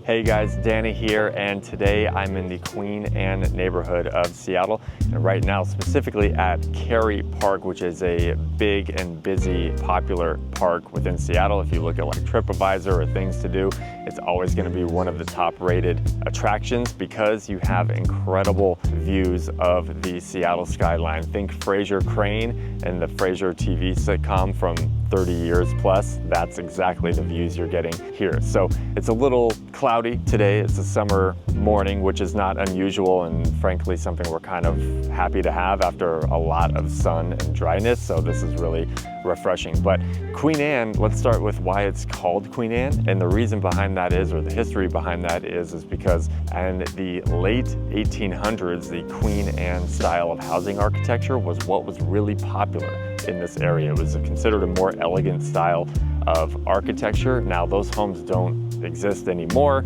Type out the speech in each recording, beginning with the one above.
Hey guys, Danny here, and today I'm in the Queen Anne neighborhood of Seattle, and right now specifically at Cary Park, which is a big and busy, popular park within Seattle. If you look at like TripAdvisor or things to do, it's always going to be one of the top rated attractions because you have incredible views of the Seattle skyline. Think Frasier crane and the Frasier TV sitcom from 30 years plus. That's exactly the views you're getting here. So it's a little cloudy today. It's a summer morning, which is not unusual and frankly something we're kind of happy to have after a lot of sun and dryness. So this is really refreshing. But Queen Anne, let's start with why it's called Queen Anne. And the reason behind that is, or the history behind that is because in the late 1800s, the Queen Anne style of housing architecture was what was really popular in this area. It was considered a more elegant style of architecture. Now those homes don't exist anymore,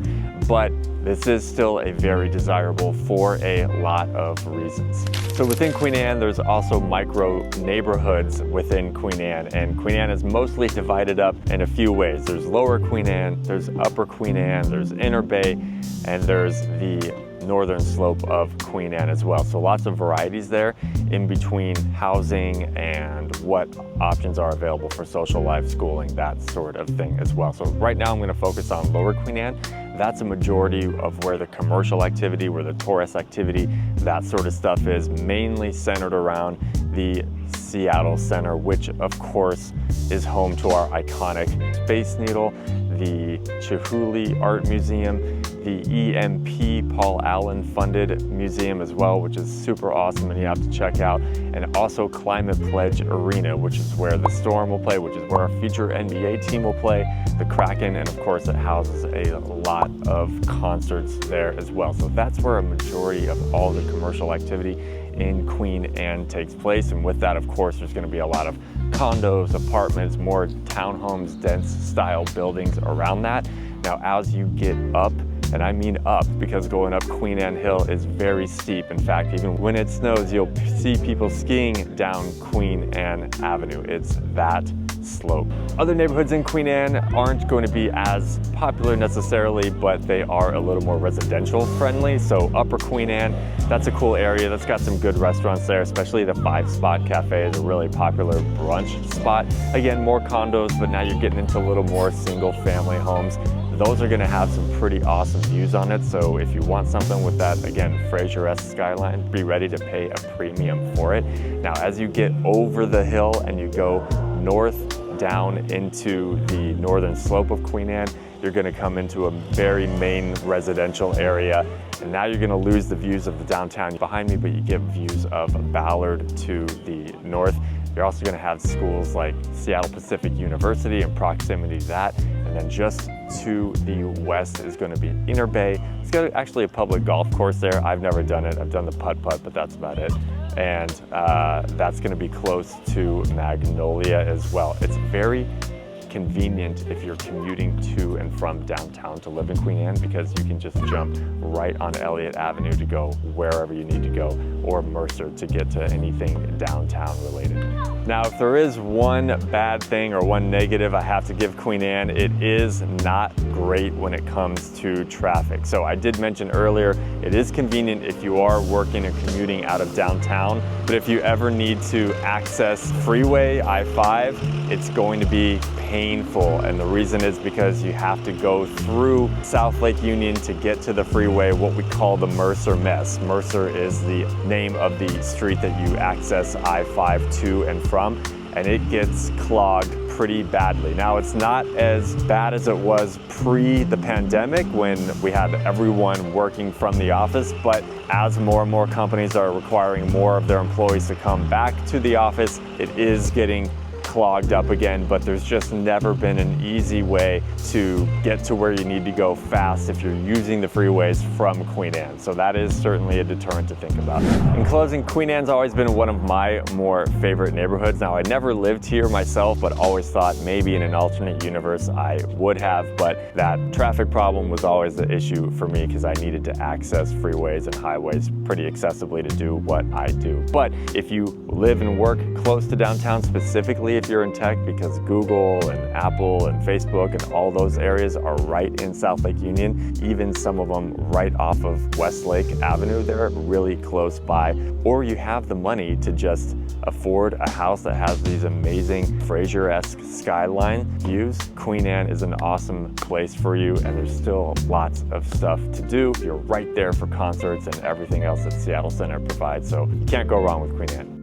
but this is still a very desirable for a lot of reasons. So within Queen Anne, there's also micro neighborhoods within Queen Anne, and Queen Anne is mostly divided up in a few ways. There's Lower Queen Anne, there's Upper Queen Anne, there's Interbay, and there's the northern slope of Queen Anne as well. So lots of varieties there in between housing and what options are available for social life, schooling, that sort of thing as well. So right now I'm going to focus on Lower Queen Anne. That's a majority of where the commercial activity, where the tourist activity, that sort of stuff is, mainly centered around the Seattle Center, which of course is home to our iconic Space Needle, the Chihuly Art Museum, the EMP Paul Allen funded museum as well, which is super awesome and you have to check out, and also Climate Pledge Arena, which is where the Storm will play, which is where our future NBA team will play, the Kraken, and of course it houses a lot of concerts there as well. So that's where a majority of all the commercial activity in Queen Anne takes place, and with that of course there's going to be a lot of condos, apartments, more townhomes, dense style buildings around that. Now as you get up, and I mean up because going up Queen Anne Hill is very steep. In fact, even when it snows, you'll see people skiing down Queen Anne Avenue. It's that slope. Other neighborhoods in Queen Anne aren't going to be as popular necessarily, but they are a little more residential friendly. So Upper Queen Anne, that's a cool area. That's got some good restaurants there, especially the 5 Spot Cafe is a really popular brunch spot. Again, more condos, but now you're getting into a little more single family homes. Those are going to have some pretty awesome views on it. So if you want something with that, again, Frasier-esque skyline, be ready to pay a premium for it. Now, as you get over the hill and you go north down into the northern slope of Queen Anne, you're going to come into a very main residential area. And now you're going to lose the views of the downtown behind me, but you get views of Ballard to the north. You're also going to have schools like Seattle Pacific University in proximity to that. And then just to the west is going to be Interbay. It's got actually a public golf course there. I've never done it. I've done the putt-putt, but that's about it. And that's going to be close to Magnolia as well. It's very convenient if you're commuting to and from downtown to live in Queen Anne, because you can just jump right on Elliott Avenue to go wherever you need to go, or Mercer to get to anything downtown related. Now, if there is one bad thing or one negative I have to give Queen Anne, it is not great when it comes to traffic. So I did mention earlier, it is convenient if you are working or commuting out of downtown, but if you ever need to access freeway I-5, it's going to be painful, and the reason is because you have to go through South Lake Union to get to the freeway, what we call the Mercer Mess. Mercer is the name of the street that you access I-5 to and from, and it gets clogged pretty badly. Now, it's not as bad as it was pre the pandemic when we had everyone working from the office, but as more and more companies are requiring more of their employees to come back to the office, it is getting clogged up again, but there's just never been an easy way to get to where you need to go fast if you're using the freeways from Queen Anne. So that is certainly a deterrent to think about. In closing, Queen Anne's always been one of my more favorite neighborhoods. Now, I never lived here myself, but always thought maybe in an alternate universe I would have, but that traffic problem was always the issue for me because I needed to access freeways and highways pretty accessibly to do what I do. But if you live and work close to downtown, specifically if you're in tech, because Google and Apple and Facebook and all those areas are right in South Lake Union, even some of them right off of Westlake Avenue. They're really close by. Or you have the money to just afford a house that has these amazing Frasier-esque skyline views. Queen Anne is an awesome place for you, and there's still lots of stuff to do. You're right there for concerts and everything else that Seattle Center provides, so you can't go wrong with Queen Anne.